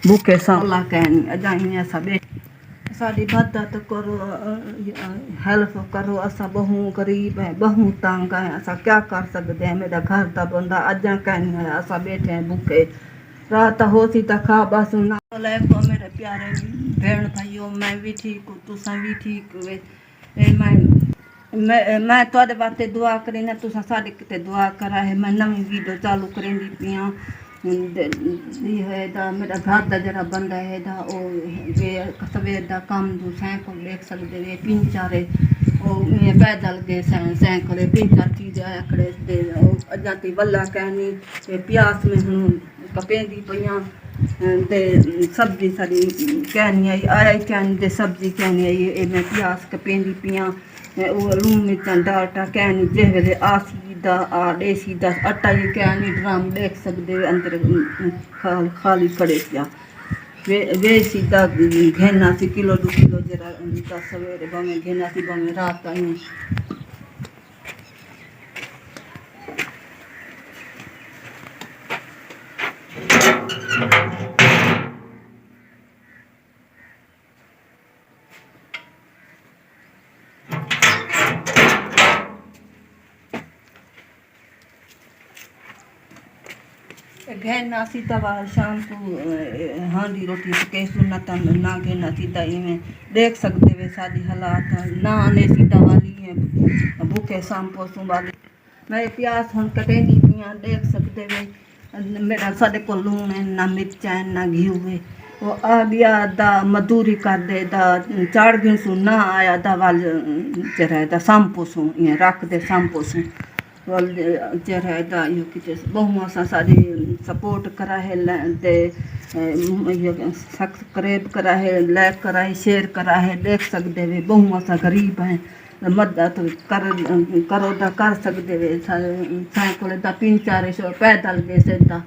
भूखे सां अल्लाह कहनी अजा ईअं असां साड़ी मदद करो, हेल्प करो। असा बहु गरीब है, बहु तंग है, असा क्या कर सकते हैं। मेरा घर का बंदा अजा कहनी है, असा बैठे हैं भूखे। रात होती तो खा बस ना को मेरे प्यारे बहन भाइयों, मैं भी ठीक हूँ, तुसा भी ठीक हुए। मैं थोड़े वास्ते दुआ करी ना, तुसा साढ़े किते दुआ करा है। मैं नवी वीडियो चालू करेंदी पियां। मेरा घर का जरा बंदा है सवेर का कम जो सैकल देख सकते वे तीन चारे पैदल गए सैकल तीन चार चीज़ आकड़े अजा ती वल्ला कहनी प्यास में हूँ कपेंदी पियां ते सब्जी सारी कहनी आई आया कहनी ते सब्जी कहनी आई मैं प्यास कपेंदी पियां लून मिर्चा डाटा कहनी जिस वे आसी देसी दा आटा ही कहनी ड्रम देख सकते अंदर खाली खड़े पिया वे सीधा घेना सी किलो 2 किलो जरा सवेरे बमें घेना सी बमें रात आई घेना सी दवा शाम को हांडी रोटी पके सुना ना घेना सीधा इवें देख सकते वे सारी हालात ना आने सी दवा ली है भूखे शाम पोसों वाले मेरे प्यास हम कटेंदी पियां देख सकते वे मेरा साढ़े को लून है ना मिर्चा है ना घी हुए वो आ गया दा मजदूरी कर दे दा 4 दिन सु ना आया दा वाल जरा दा शाम पोसों ये रख दे शाम पोसों जरा यो किते बहु असां सारी सपोर्ट करा है ते सब्सक्राइब करा है लाइक करा है शेयर करा है देख सकते वे बहु असां गरीब हैं मदद करो दा कर सकते वे सैकल दा 300-400 पैदल गए सीधा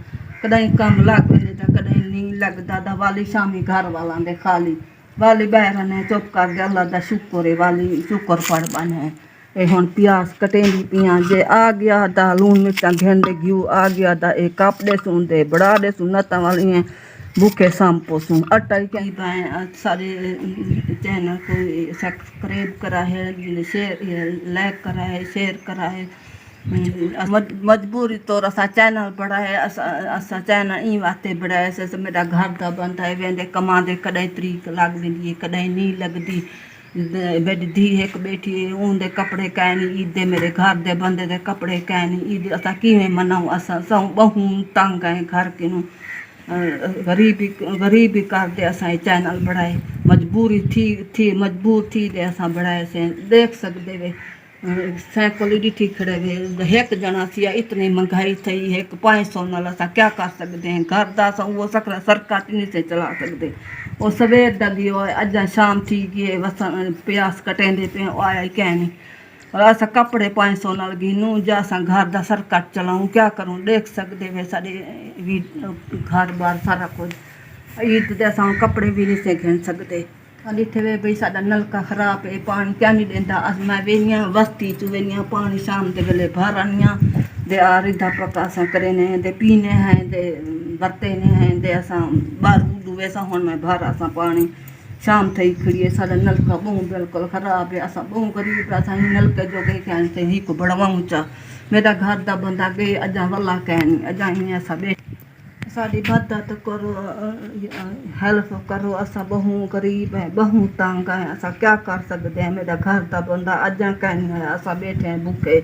कदई कम लग वेंदे ता कदई नहीं लगदा दा वाली शामी घर वाला दे खाली वाली बहर ने चुप कर दे अल्लाह दा शुक्र है वाली शुक्र पड़ बने ए हुन प्यास कटेंदी पियां जे आ गया दा लून मिर्चा घेंदे घी आ गया दा ए कापड़े सुनदे बड़ा दे सुनता वाली हैं भूखे शाम पोसूं आटा कई बाएँ सारे चैनल को सब्सक्राइब करा है शेयर लाइक करा है शेयर करा है मजबूरी तौर असा चैनल बढ़ाए असा चैनल ई वास्ते बढ़ाए मेरा घर का बंदा है वेंदे कमांदे कॾहिं तरीक लग वेंदी है कॾहिं नहीं लगदी बेटी धी एक बैठी ऊंदे कपड़े कहनी ईद मेरे घर दे बंदे दे कपड़े कहनी ईद असा किवें मनाऊं असा सौ बहु तंग है घर किनू गरीबी कर दे असा चैनल बढ़ाए मजबूरी थी मजबूर थी दे असा बढ़ाए से देख सकते वे सैकल ॾिठी खड़े वे एक जना सी इतनी महंगाई थी एक 500 नाल असा क्या कर सकते हैं घर का असा वो सरकार नहीं से चला सकते वो सवेर दा दियो अजा शाम थी गई बस प्यास कटेंदे पे आया कहनी और असा कपड़े 500 नाल गिनूं जा असा घर दा सरकार चलाऊं क्या करूं देख सकते वे सारे घर बार सारा कुछ ईद दे असा कपड़े भी नहीं से घिन सकते इतने वे भाई साडा नलका खराब है पानी क्या नहीं देंदा अस मैं वेनिया बस्ती चू वेनिया पानी शाम के वेले भर आनिया दे आ रिधा पका असा करेने दे पीने हैं दे बरतेने हैं दे असा बार बुदू वैसा हुन मैं भर असा पानी शाम थई खड़ी है साडा नलका बहु बिल्कुल खराब है असा बहु गरीब असा नलके जो गए कहन से ही को बढ़वाऊं चा मेरा घर दा बंदा गए अजा वल्ला कहनी अजा ही असा साड़ी मदद करो, हेल्प करो। असा बहु गरीब है बहु तंग है असा क्या कर सकते हैं। मेरा घर का बंदा अजा कहनी है असा बैठे हैं भूखे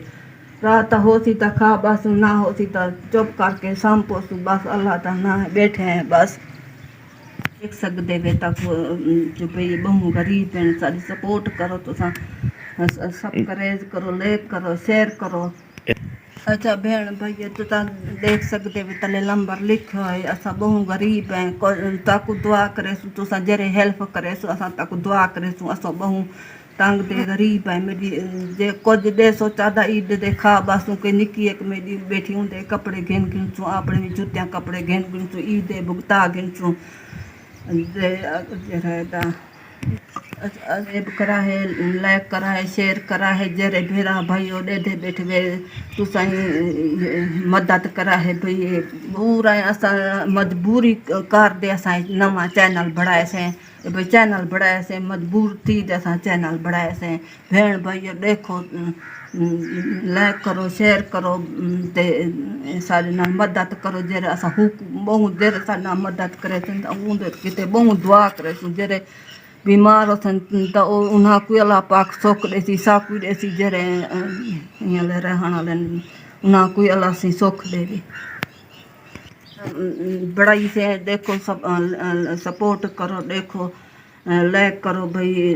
रात होती तो खा बस ना होती तो चुप करके शाम पोसू बस अल्लाह का ना बैठे हैं बस देख सकते वे तक जो भाई बहु गरीब हैं सारी सपोर्ट करो तो सब्सक्राइब करो लाइक करो शेयर करो। अच्छा भेण भाई तो देख सकते भी तले नंबर लिखो है असा बहु गरीब है ताकू दुआ करे तो जरे हेल्प करे असा ताकू दुआ करे असो बहु तंग दे गरीब है मेरी जे कुछ दे सोचा दा ईद दे खा बसू के निकी एक मेरी बैठी होंदे कपड़े घेन गिनसू अपने भी जुत्तियां कपड़े घेन गिनसू ईद भुगता गिनसू अजेब करा है, लाइक करा है, शेयर करा है, जरे भेरा भाइयों ॾेढे बैठे तुसां मदद करा है भई पूरा असां मजबूरी कार दे असां नवा चैनल बढ़ाए से भई चैनल बढ़ाए से मजबूर थी ते असां चैनल बढ़ाए से भेण भाइयों देखो लाइक करो शेयर करो ते सारे नाल मदद करो जरे असां हू बहुत देर सां ना मदद करे किते बहुत दुआ करे जरे बीमार होथनि त उन्हा कोई अल्लाह पाक सुख ॾेसी साकू ॾेसी जरे हीअं रहण वारनि उन्हा कोई अल्लाह सी सुख ॾेवी बड़ाई से देखो सब सपोर्ट करो देखो लाइक करो भाई